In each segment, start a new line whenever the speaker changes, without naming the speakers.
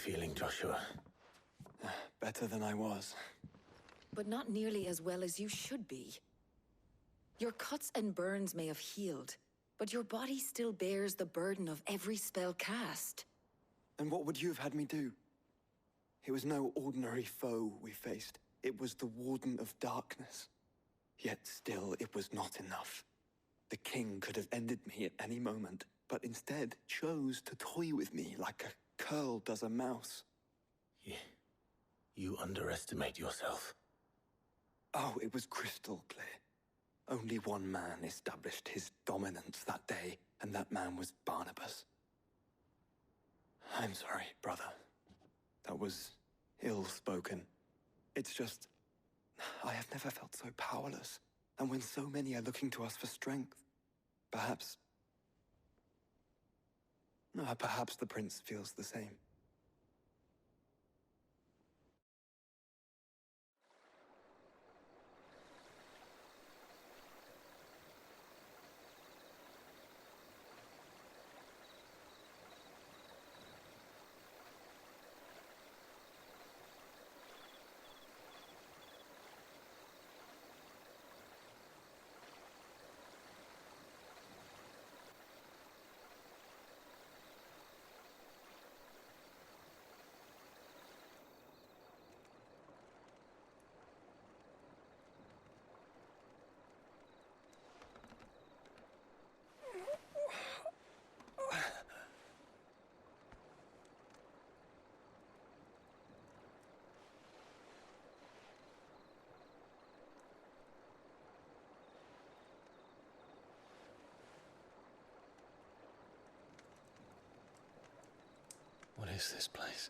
feeling, Joshua?
Better than I was.
But not nearly as well as you should be. Your cuts and burns may have healed, but your body still bears the burden of every spell cast.
And what would you have had me do? It was no ordinary foe we faced. It was the Warden of Darkness. Yet still, it was not enough. The king could have ended me at any moment, but instead chose to toy with me like a curl does a mouse.
You underestimate yourself.
Oh, it was crystal clear. Only one man established his dominance that day, and that man was Barnabas. I'm sorry, brother. That was ill-spoken. It's just, I have never felt so powerless. And when so many are looking to us for strength, perhaps the prince feels the same.
What is this place?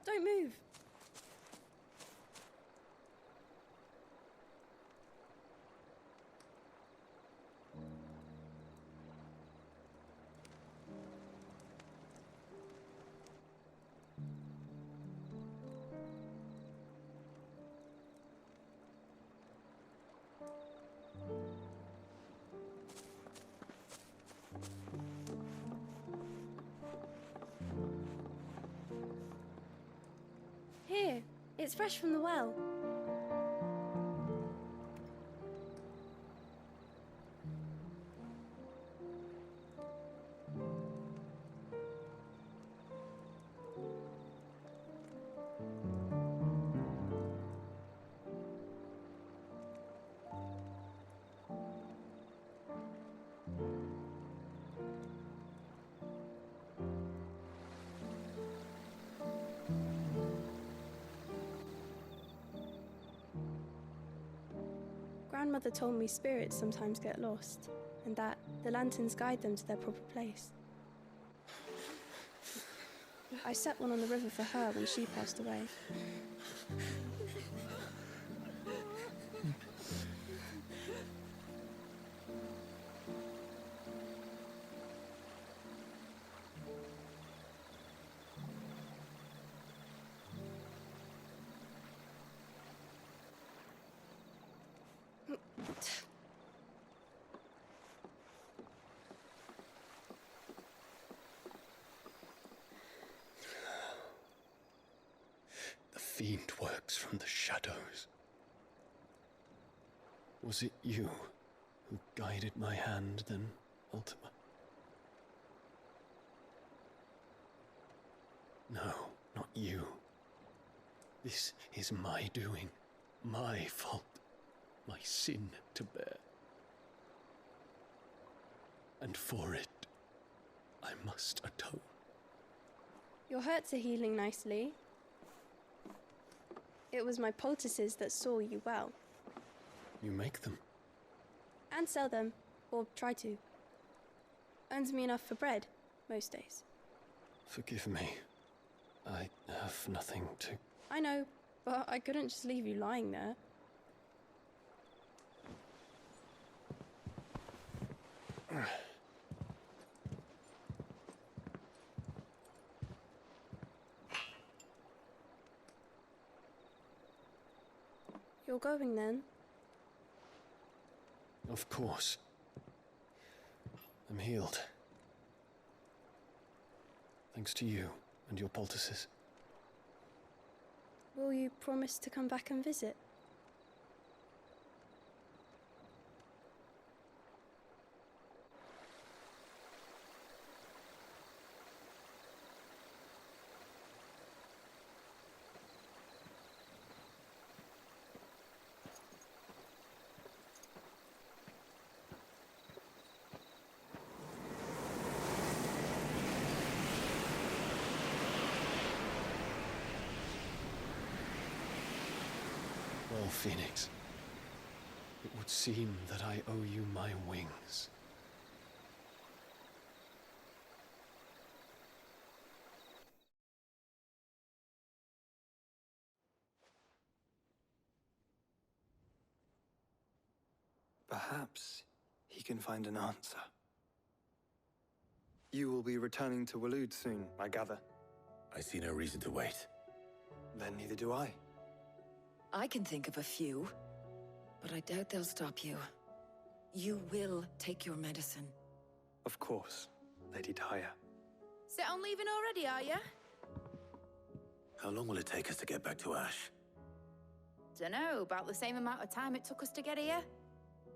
Don't move. Here, it's fresh from the well. Grandmother told me spirits sometimes get lost, and that the lanterns guide them to their proper place. I set one on the river for her when she passed away.
The fiend works from the shadows. Was it you who guided my hand then, Ultima? No, not you. This is my doing, my fault, my sin to bear. And for it, I must atone.
Your hurts are healing nicely. It was my poultices that saw you well.
You make them?
And sell them, or try to. Earns me enough for bread, most days.
Forgive me. I have nothing to...
I know, but I couldn't just leave you lying there. You're going then?
Of course. I'm healed. Thanks to you and your poultices.
Will you promise to come back and visit?
Well, Phoenix, it would seem that I owe you my wings.
Perhaps he can find an answer. You will be returning to Waloed soon, I gather.
I see no reason to wait.
Then neither do I.
I can think of a few, but I doubt they'll stop you. You will take your medicine.
Of course, Lady Daya.
Set on leaving already, are you?
How long will it take us to get back to Ash?
Dunno, about the same amount of time it took us to get here.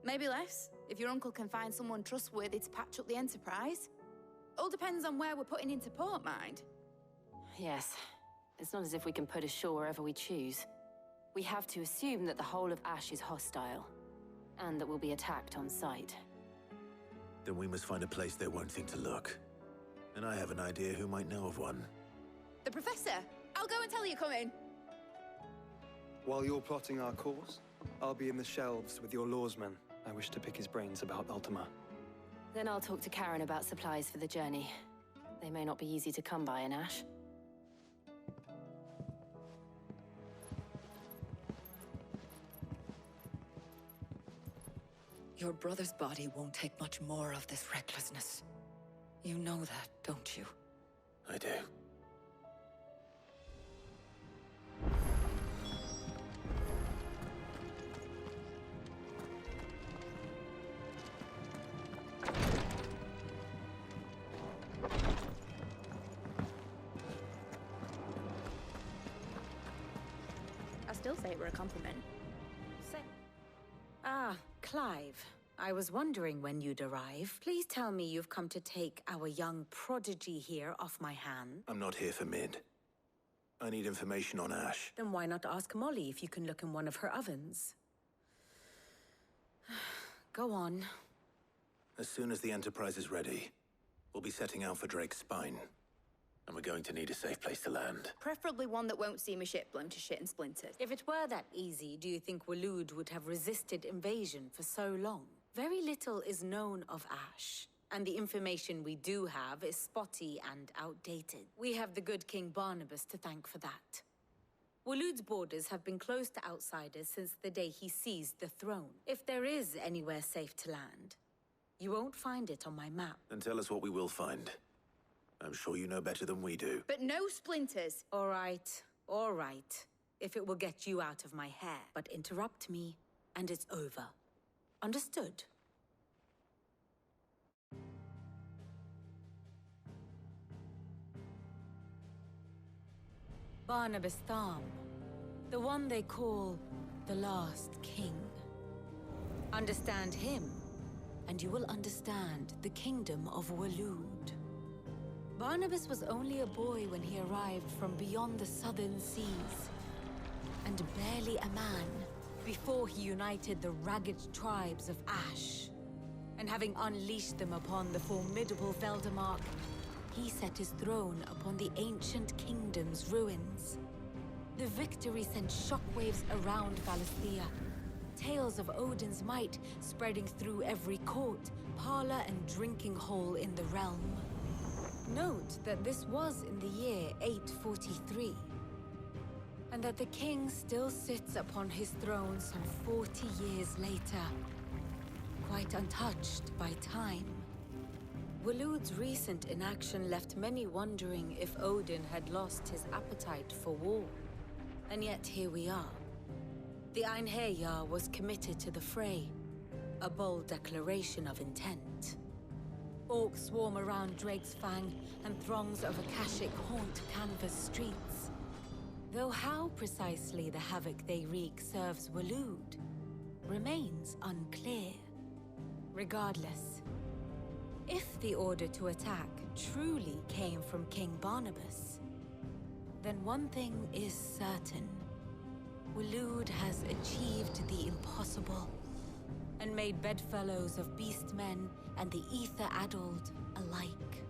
Maybe less, if your uncle can find someone trustworthy to patch up the Enterprise. All depends on where we're putting into port, mind.
Yes. It's not as if we can put ashore wherever we choose. We have to assume that the whole of Ash is hostile, and that we'll be attacked on sight.
Then we must find a place they won't think to look. And I have an idea who might know of one.
The Professor! I'll go and tell you coming!
While you're plotting our course, I'll be in the shelves with your lawsman. I wish to pick his brains about Ultima.
Then I'll talk to Karen about supplies for the journey. They may not be easy to come by in Ash.
Your brother's body won't take much more of this recklessness. You know that, don't you?
I do.
I still say it were a compliment.
Ah, Clive. I was wondering when you'd arrive. Please tell me you've come to take our young prodigy here off my hand.
I'm not here for Mid. I need information on Ash.
Then why not ask Molly if you can look in one of her ovens? Go on.
As soon as the Enterprise is ready, we'll be setting out for Drake's Spine. And we're going to need a safe place to land.
Preferably one that won't see my ship blown to shit and splintered.
If it were that easy, do you think Waloed would have resisted invasion for so long? Very little is known of Ash, and the information we do have is spotty and outdated. We have the good King Barnabas to thank for that. Waloed's borders have been closed to outsiders since the day he seized the throne. If there is anywhere safe to land, you won't find it on my map.
Then tell us what we will find. I'm sure you know better than we do.
But no splinters!
All right. If it will get you out of my hair. But interrupt me, and it's over. Understood? Barnabas Tham, the one they call the Last King. Understand him, and you will understand the kingdom of Waloed. Barnabas was only a boy when he arrived from beyond the southern seas, and barely a man before he united the ragged tribes of Ash. And having unleashed them upon the formidable Veldamark, he set his throne upon the ancient kingdom's ruins. The victory sent shockwaves around Valisthea, tales of Odin's might spreading through every court, parlor, and drinking hole in the realm. Note that this was in the year 843, and that the king still sits upon his throne some 40 years later, quite untouched by time. Waloed's recent inaction left many wondering if Odin had lost his appetite for war. And yet here we are. The Einherjar was committed to the fray, a bold declaration of intent. Orcs swarm around Drake's Fang, and throngs of Akashic haunt canvas streets. Though how precisely the havoc they wreak serves Waloed remains unclear. Regardless, if the order to attack truly came from King Barnabas, then one thing is certain. Waloed has achieved the impossible, and made bedfellows of beastmen and the ether-addled alike.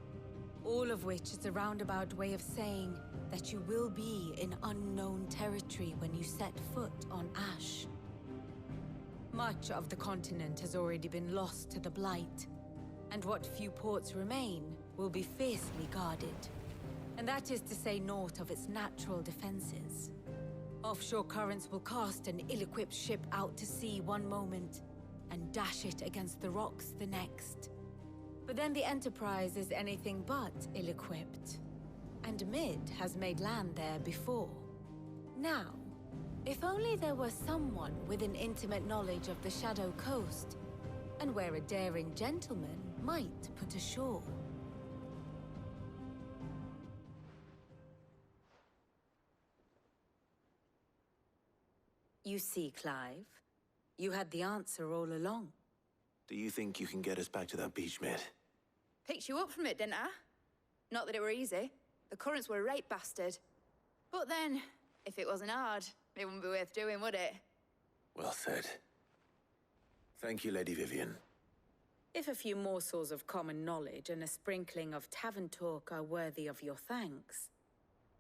All of which is a roundabout way of saying that you will be in unknown territory when you set foot on Ash. Much of the continent has already been lost to the Blight, and what few ports remain will be fiercely guarded. And that is to say naught of its natural defenses. Offshore currents will cast an ill-equipped ship out to sea one moment, and dash it against the rocks the next. But then the Enterprise is anything but ill-equipped, and Mid has made land there before. Now, if only there were someone with an intimate knowledge of the Shadow Coast, and where a daring gentleman might put ashore. You see, Clive, you had the answer all along.
Do you think you can get us back to that beach, Mid?
Picked you up from it, didn't I? Not that it were easy. The currents were a right bastard. But then, if it wasn't hard, it wouldn't be worth doing, would it?
Well said. Thank you, Lady Vivian.
If a few morsels of common knowledge and a sprinkling of tavern talk are worthy of your thanks,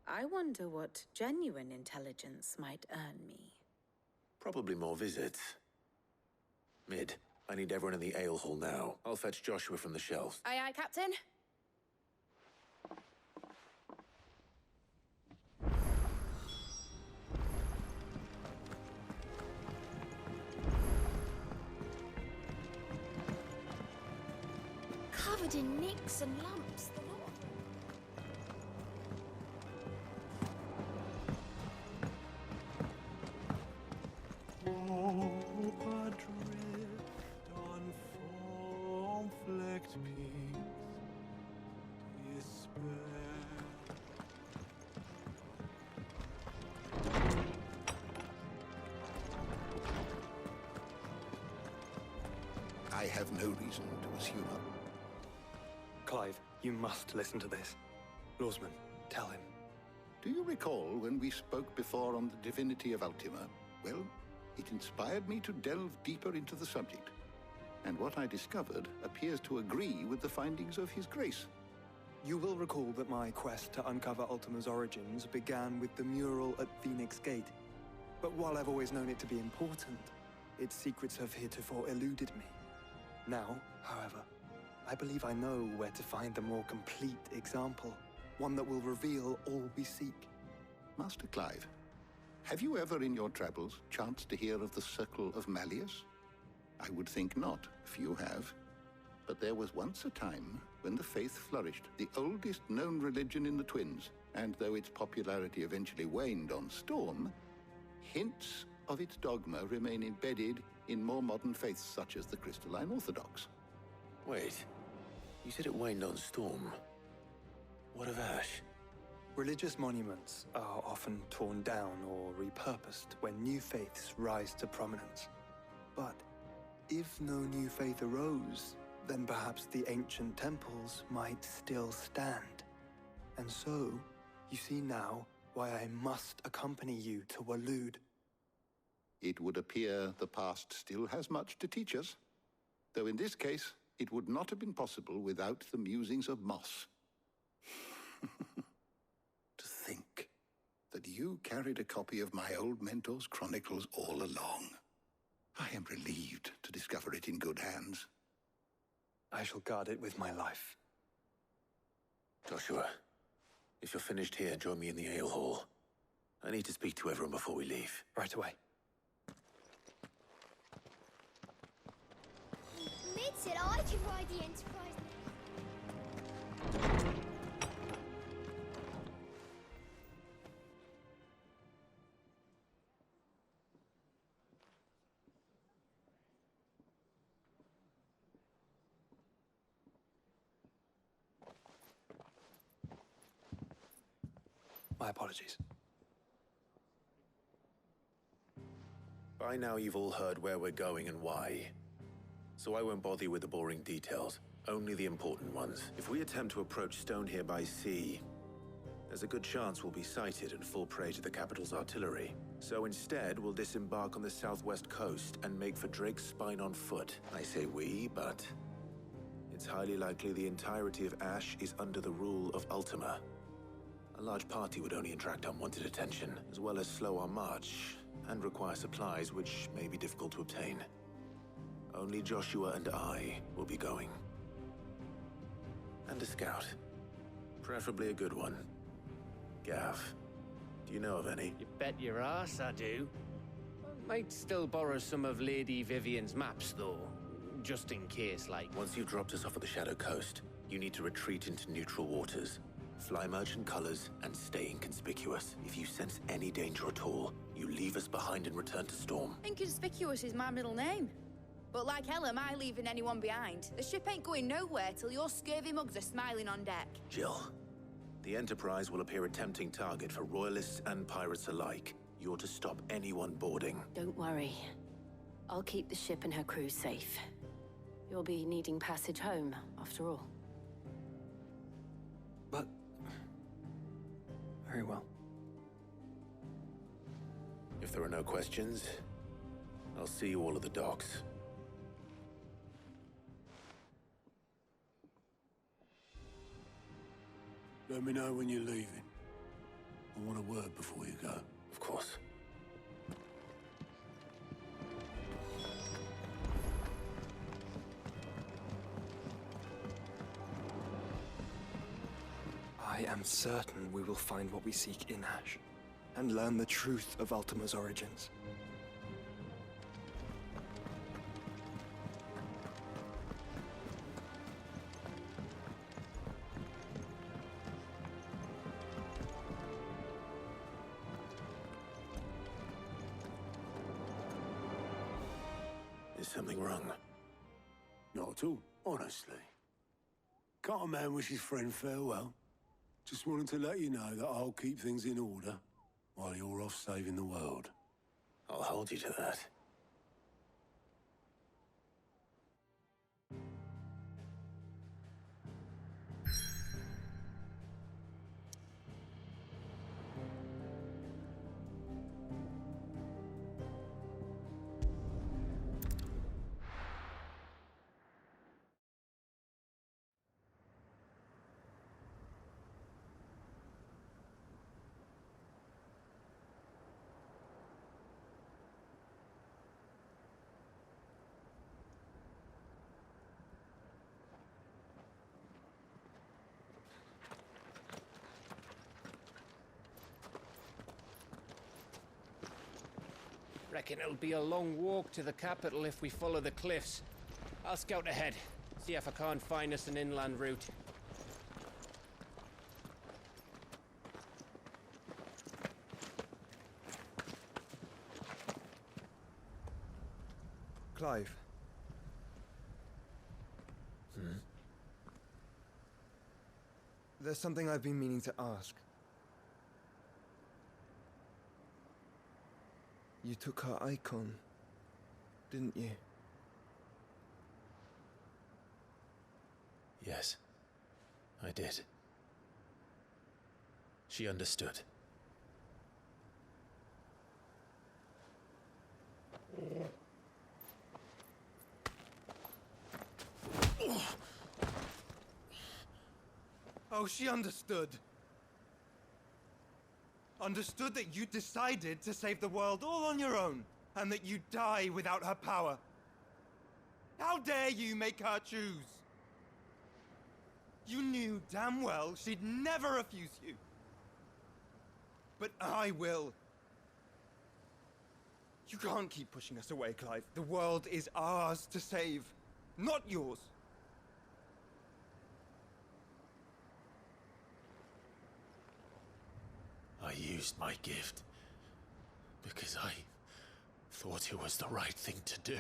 I wonder what genuine intelligence might earn me.
Probably more visits. Mid, I need everyone in the ale hall now. I'll fetch Joshua from the shelves.
Aye, aye, Captain.
Covered in nicks and lumps, the lot.
Adrift on foam-flecked peaks, despair.
I have no reason to assume.
Clive, you must listen to this. Lawsman, tell him.
Do you recall when we spoke before on the divinity of Ultima? Well, it inspired me to delve deeper into the subject. And what I discovered appears to agree with the findings of His Grace.
You will recall that my quest to uncover Ultima's origins began with the mural at Phoenix Gate. But while I've always known it to be important, its secrets have heretofore eluded me. Now, however, I believe I know where to find the more complete example, one that will reveal all we seek.
Master Clive, have you ever in your travels chanced to hear of the Circle of Malleus? I would think not, few have. But there was once a time when the faith flourished, the oldest known religion in the Twins, and though its popularity eventually waned on Storm, hints of its dogma remain embedded in more modern faiths such as the Crystalline Orthodox.
Wait, you said it waned on Storm. What of Ash?
Religious monuments are often torn down or repurposed when new faiths rise to prominence. But if no new faith arose, then perhaps the ancient temples might still stand. And so, you see now why I must accompany you to Waloed.
It would appear the past still has much to teach us, though in this case, it would not have been possible without the musings of Moss. To think that you carried a copy of my old mentor's chronicles all along. I am relieved to discover it in good hands.
I shall guard it with my life.
Joshua, if you're finished here, join me in the ale hall. I need to speak to everyone before we leave.
Right away.
Mid said I could ride the Enterprise.
My apologies.
By now you've all heard where we're going and why. So I won't bother you with the boring details, only the important ones. If we attempt to approach Stone here by sea, there's a good chance we'll be sighted and fall prey to the capital's artillery. So instead, we'll disembark on the southwest coast and make for Drake's Spine on foot. I say we, but it's highly likely the entirety of Ash is under the rule of Ultima. A large party would only attract unwanted attention, as well as slow our march, and require supplies which may be difficult to obtain. Only Joshua and I will be going. And a scout. Preferably a good one. Gav, do you know of any?
You bet your ass I do. Might still borrow some of Lady Vivian's maps, though. Just in case, like...
Once you've dropped us off at the Shadow Coast, you need to retreat into neutral waters. Fly merchant colors and stay inconspicuous. If you sense any danger at all, you leave us behind and return to Storm.
Inconspicuous is my middle name. But like hell am I leaving anyone behind. The ship ain't going nowhere till your scurvy mugs are smiling on deck.
Jill, the Enterprise will appear a tempting target for royalists and pirates alike. You're to stop anyone boarding.
Don't worry. I'll keep the ship and her crew safe. You'll be needing passage home, after all.
But... very well.
If there are no questions, I'll see you all at the docks.
Let me know when you're leaving. I want a word before you go.
Of course.
I am certain we will find what we seek in Ash, and learn the truth of Ultima's origins.
Is something wrong?
Not at all, honestly. Can't a man wish his friend farewell? Just wanted to let you know that I'll keep things in order while you're off saving the world.
I'll hold you to that.
Reckon it'll be a long walk to the capital if we follow the cliffs. I'll scout ahead, see if I can't find us an inland route.
Clive. There's something I've been meaning to ask. You took her icon, didn't you?
Yes, I did. She understood.
Oh, she understood. Understood that you decided to save the world all on your own, and that you'd die without her power. How dare you make her choose? You knew damn well she'd never refuse you. But I will. You can't keep pushing us away, Clive. The world is ours to save, not yours.
I used my gift because I thought it was the right thing to do.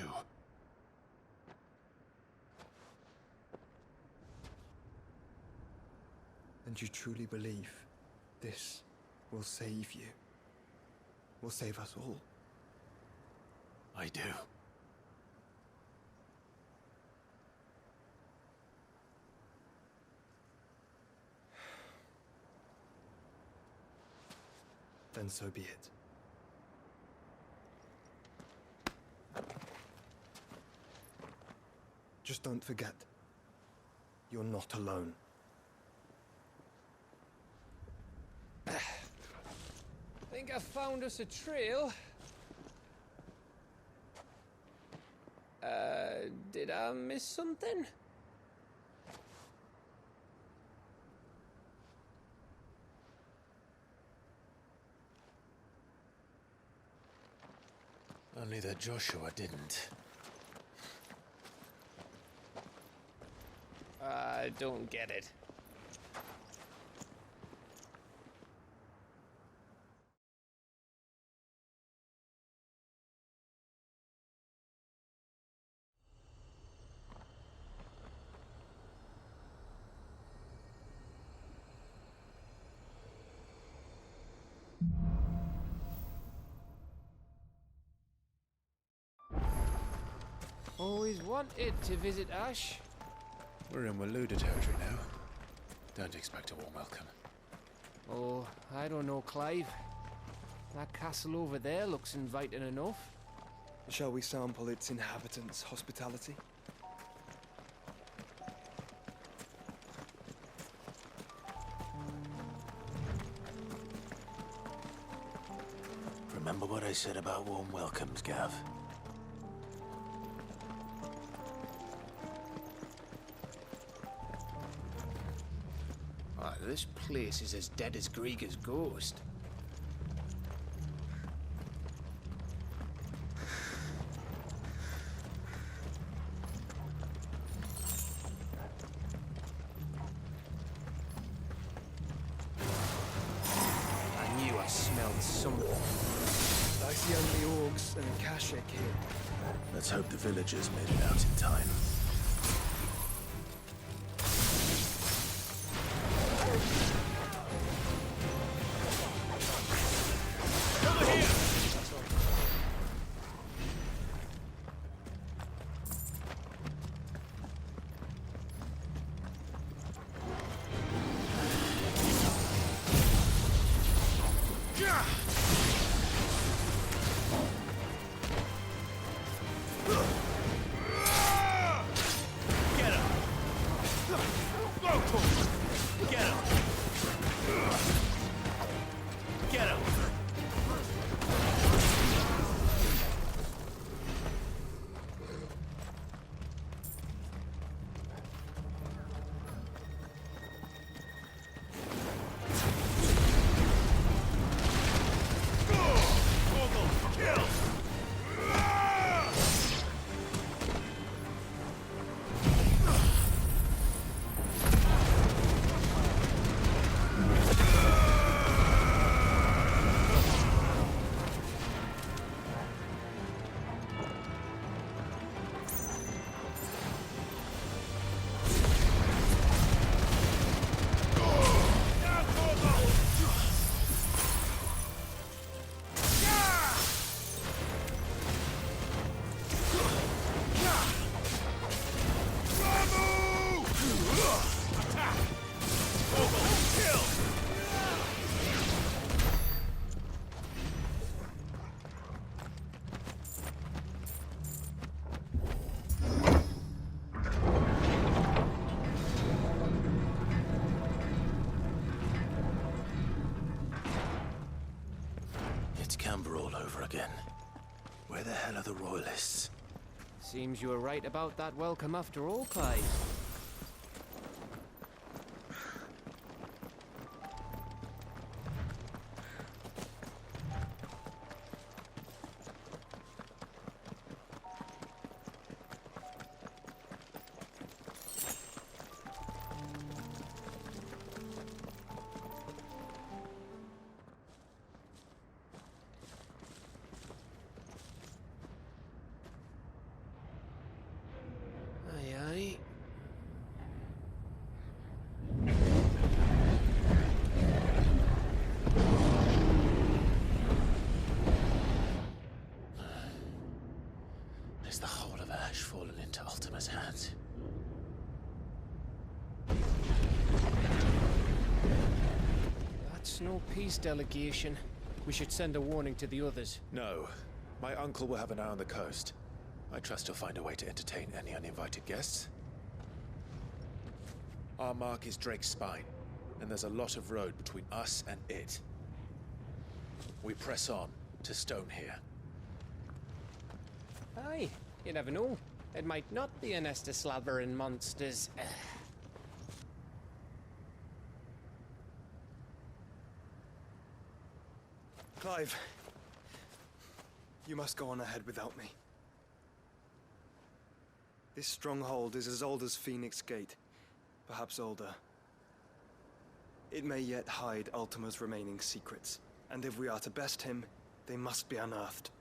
And you truly believe this will save you. Will save us all.
I do.
Then so be it. Just don't forget, you're not alone.
Think I found us a trail. Did I miss something?
Only that Joshua didn't.
I don't get it. Always wanted to visit Ash.
We're in Waluda territory now. Don't expect a warm welcome.
Oh, I don't know, Clive. That castle over there looks inviting enough.
Shall we sample its inhabitants' hospitality?
Remember what I said about warm welcomes, Gav?
This place is as dead as Greagor's ghost. I knew I smelled something.
I see only orcs and a Kashek here.
Let's hope the villagers made it out in time. Again. Where the hell are the royalists?
Seems you were right about that welcome after all, Clive.
Artemis has.
That's no peace delegation. We should send a warning to the others.
No. My uncle will have an eye on the coast. I trust he'll find a way to entertain any uninvited guests. Our mark is Drake's Spine, and there's a lot of road between us and it. We press on to Stone here.
Aye, you never know. It might not be a nest of slavering monsters.
Clive, you must go on ahead without me. This stronghold is as old as Phoenix Gate, perhaps older. It may yet hide Ultima's remaining secrets, and if we are to best him, they must be unearthed.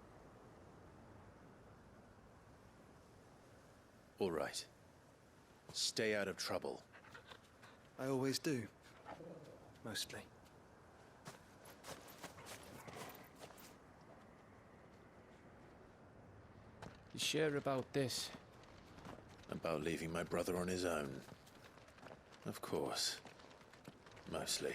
All right. Stay out of trouble.
I always do. Mostly.
You sure about this?
About leaving my brother on his own. Of course. Mostly.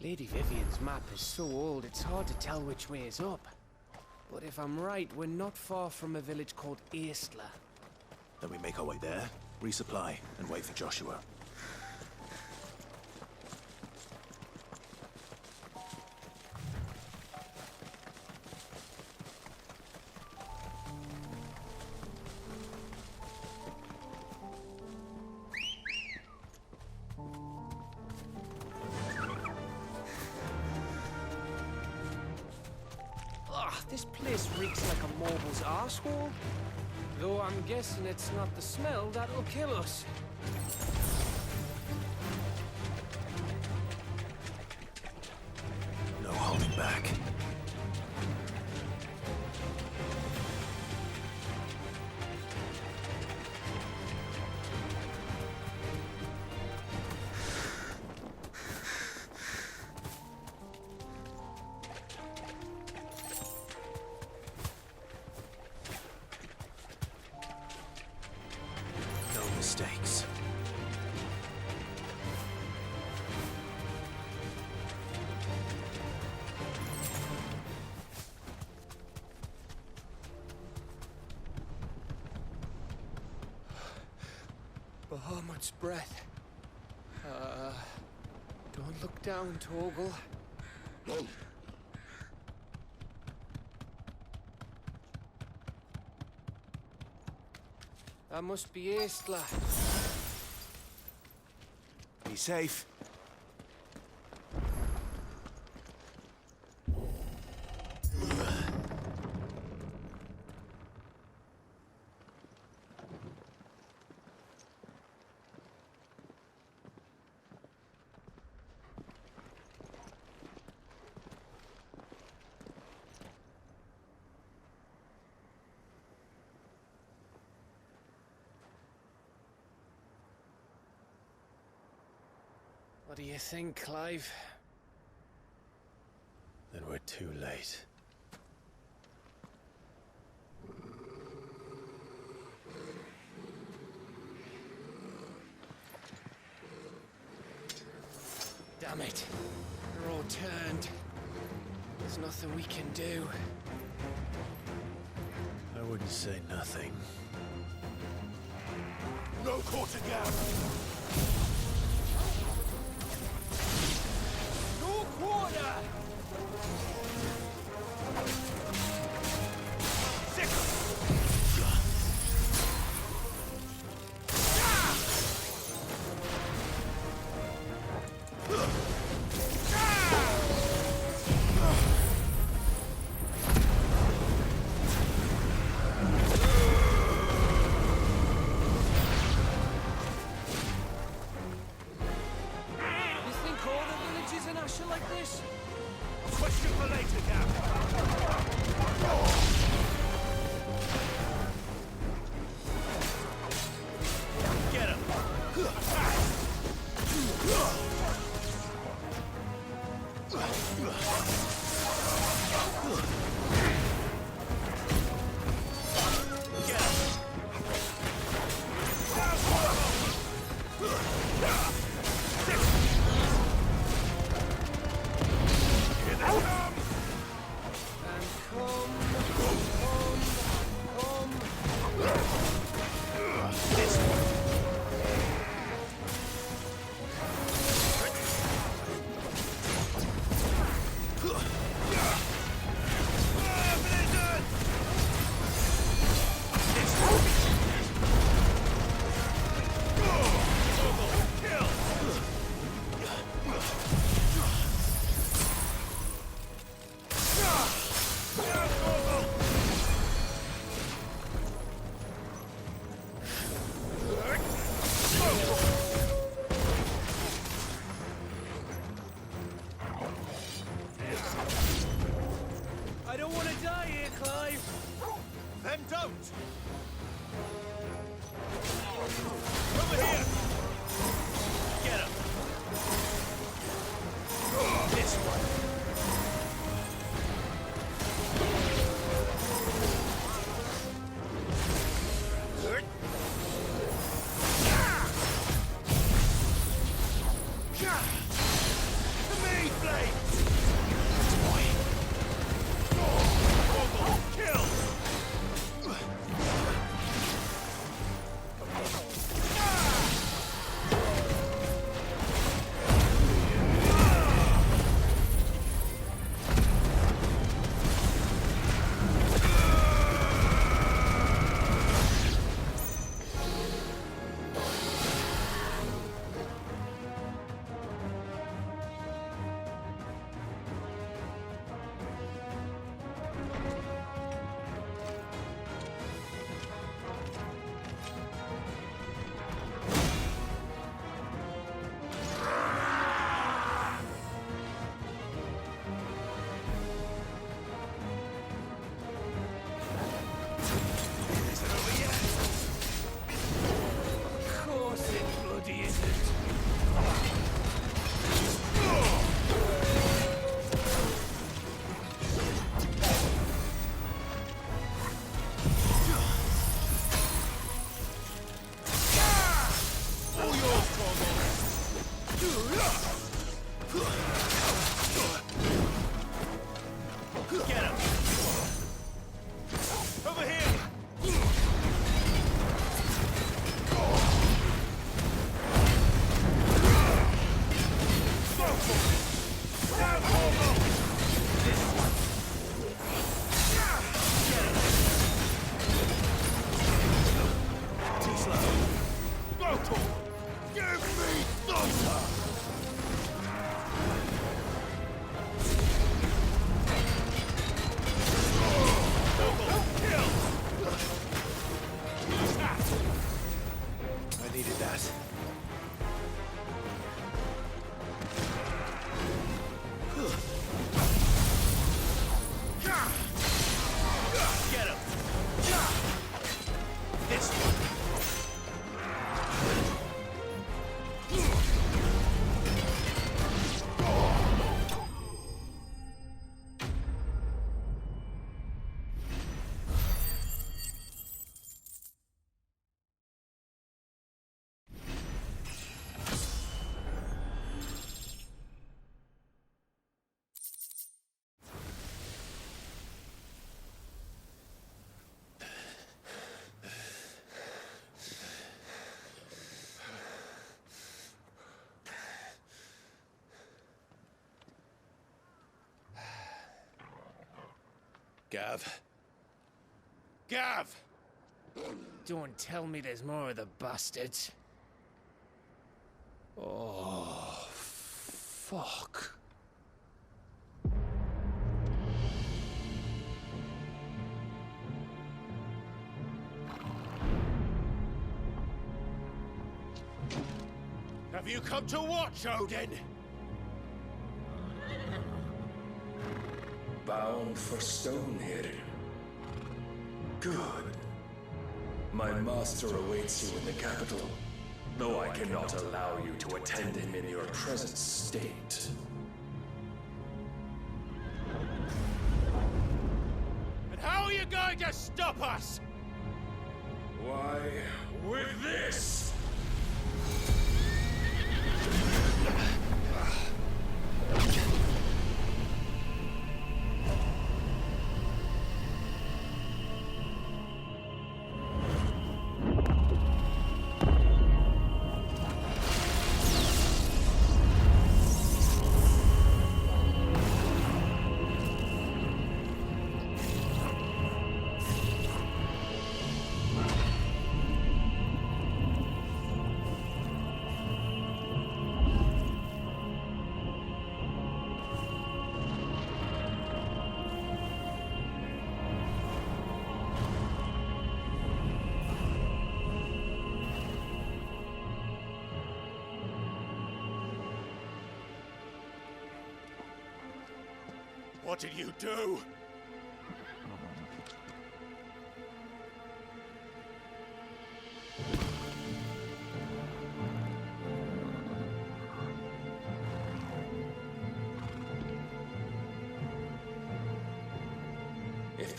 Lady Vivian's map is so old, it's hard to tell which way is up. But if I'm right, we're not far from a village called Aistla.
Then we make our way there, resupply, and wait for Joshua.
This place reeks like a marble's arsehole. Though I'm guessing it's not the smell that'll kill us.
No holding back. Mistakes.
Bahamut's breath. Don't look down, Torgal. That must be Aistla.
Be safe.
What do you think, Clive?
Then we're too late.
Damn it. They're all turned. There's nothing we can do.
I wouldn't say nothing.
No quarter gap!
No quarter!
Clive!
Then don't!
Over here! Get him! This one!
The main blades!
Kill!
Gav. Gav!
Don't tell me there's more of the bastards. Oh, fuck.
Have you come to watch, Odin?
Bound for Stonehill. Good. My master awaits you in the capital, though I cannot allow you to attend him in your present state.
And how are you going to stop us?
Why, with this!
What did you do?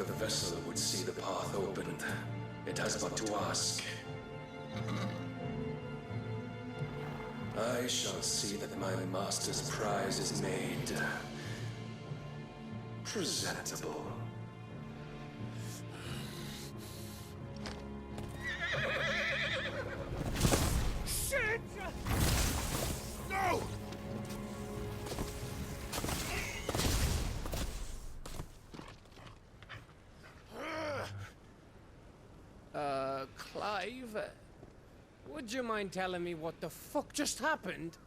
the vessel would see the path opened, it has but to ask. I shall see that my master's prize is made presentable.
Shit! No! Clive, would you mind telling me what the fuck just happened?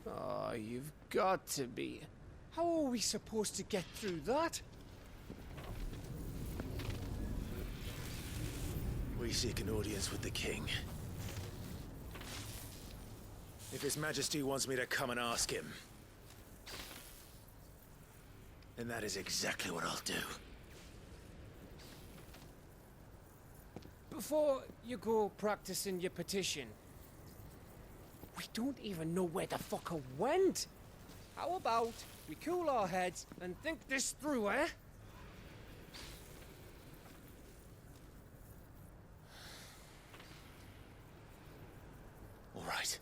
Oh, you've got to be. How are we supposed to get through that?
We seek an audience with the king. If His Majesty wants me to come and ask him, then that is exactly what I'll do.
Before you go practicing your petition, we don't even know where the fucker went. How about we cool our heads and think this through, eh?
All right.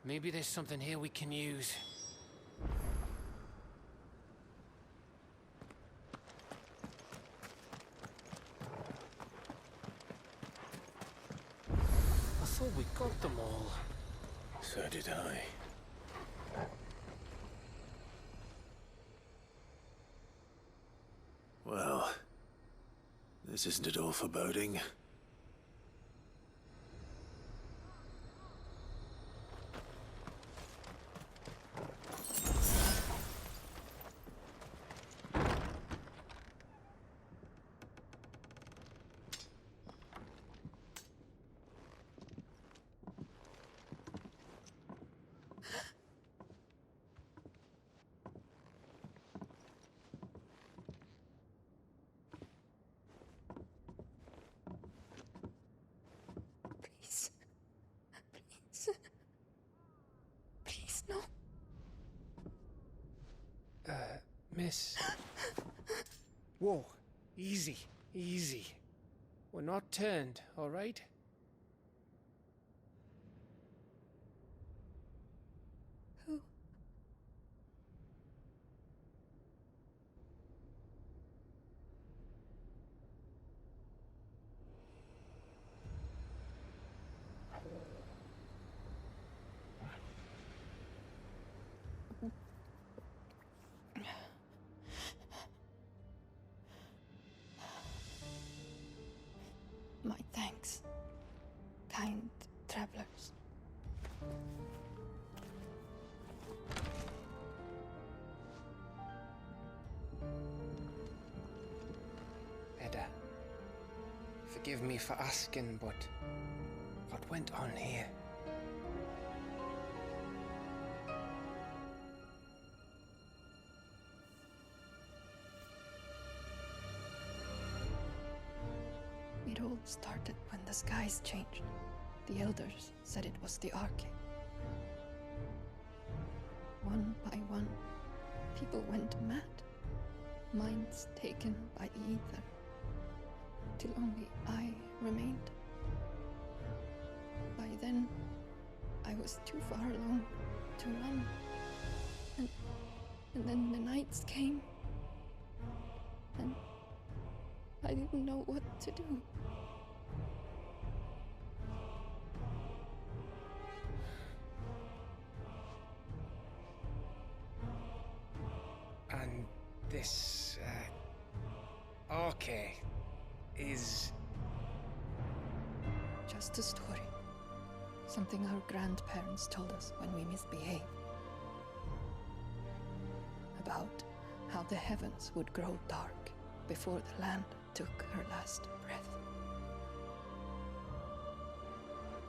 Maybe there's something here we can use. I thought we got them all.
So did I. Well, this isn't at all foreboding.
Please, no.
Miss. Whoa, easy, easy. We're not turned, all right?
Who? My thanks, kind travelers.
Edda, forgive me for asking, but what went on here?
It all started when the skies changed. The elders said it was the Arcade. One by one, people went mad. Minds taken by the ether. Till only I remained. By then, I was too far along to run. And then the nights came. And I didn't know what to do.
And this, Arcade is...
Just a story. Something our grandparents told us when we misbehaved. About how the heavens would grow dark before the land took her last breath.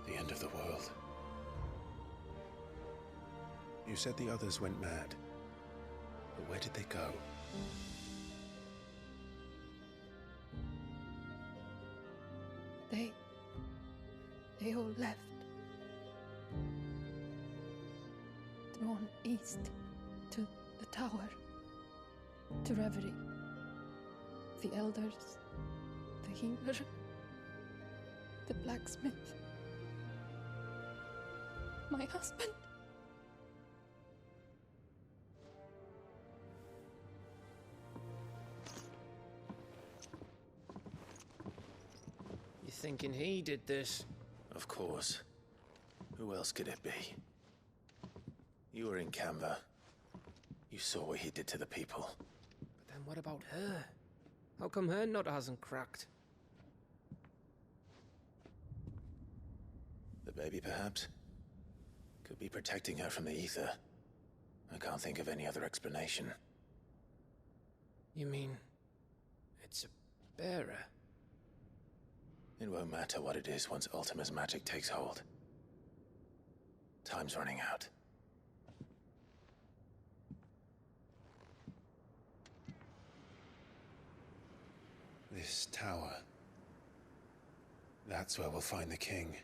The end of the world. You said the others went mad. But But where did they go?
They all left. Drawn east to the tower, to Reverie. The elders, the healer, the blacksmith, my husband.
You thinking he did this?
Of course. Who else could it be? You were in Canva. You saw what he did to the people.
But then what about her? How come her nut hasn't cracked?
The baby, perhaps? Could be protecting her from the ether. I can't think of any other explanation.
You mean... it's a bearer?
It won't matter what it is once Ultima's magic takes hold. Time's running out. This tower. That's where we'll find the king.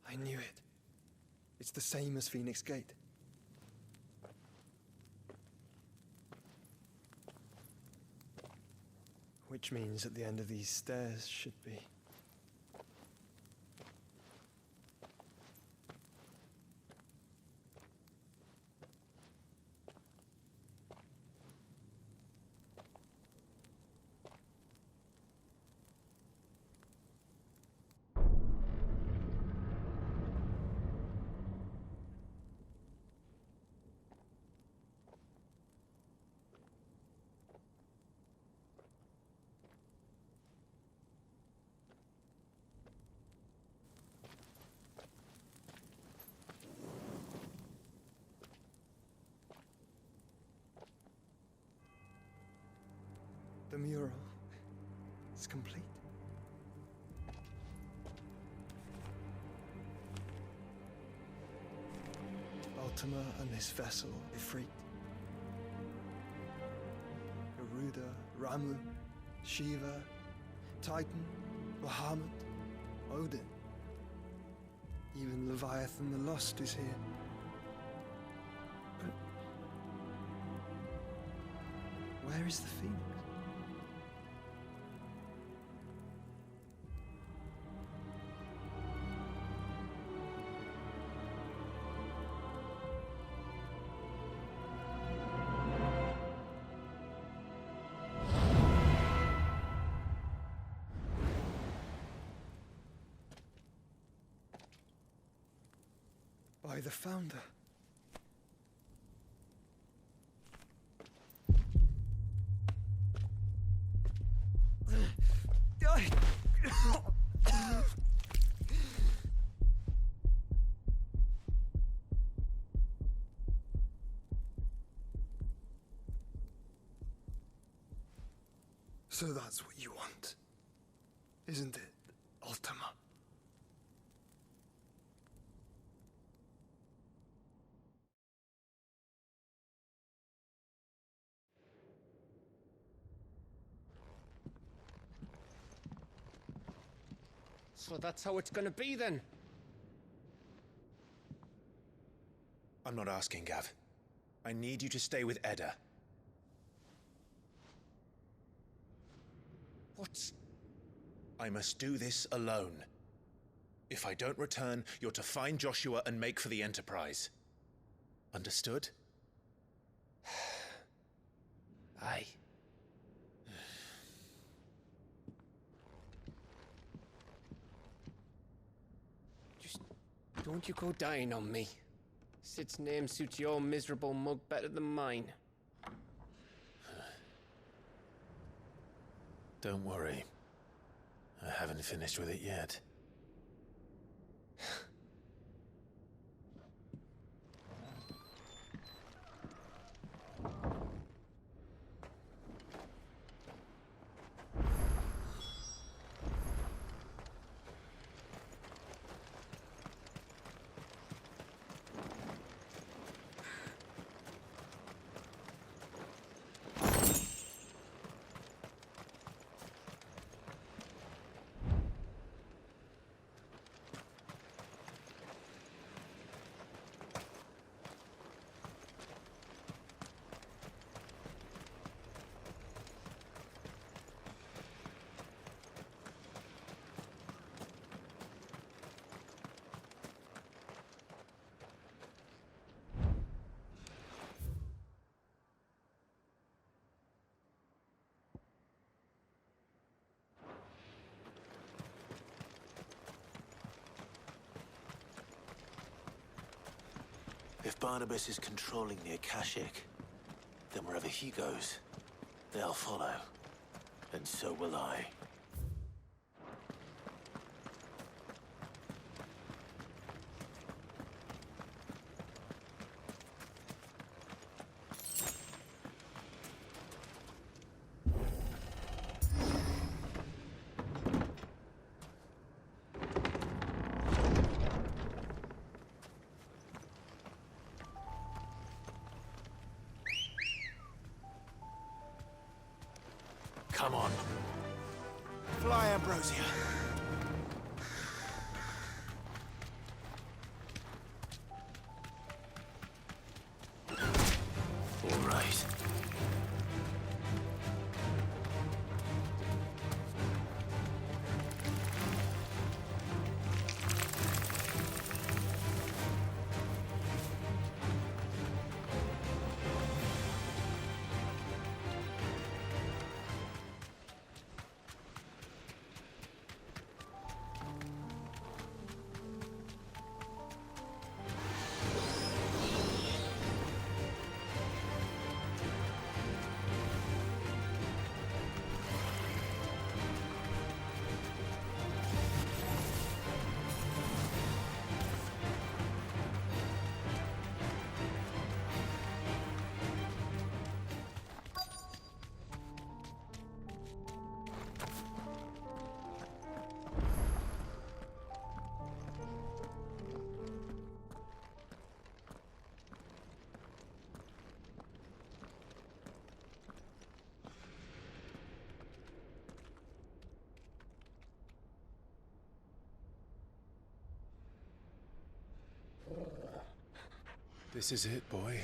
I knew it. It's the same as Phoenix Gate. Which means at the end of these stairs should be... The mural is complete. Ultima and this vessel, Ifrit. Garuda, Ramu, Shiva, Titan, Bahamut, Odin. Even Leviathan the Lost is here. But where is the Phoenix? By the Founder. So that's what you want, isn't it, Ultima?
So that's how it's gonna be then?
I'm not asking, Gav. I need you to stay with Edda.
What?
I must do this alone. If I don't return, you're to find Joshua and make for the Enterprise. Understood?
Aye. Just don't you go dying on me. Sid's name suits your miserable mug better than mine.
Don't worry. I haven't finished with it yet. If Barnabas is controlling the Akashic, then wherever he goes, they'll follow. And so will I. Come on. Fly, Ambrosia. All right.
This is it, boy.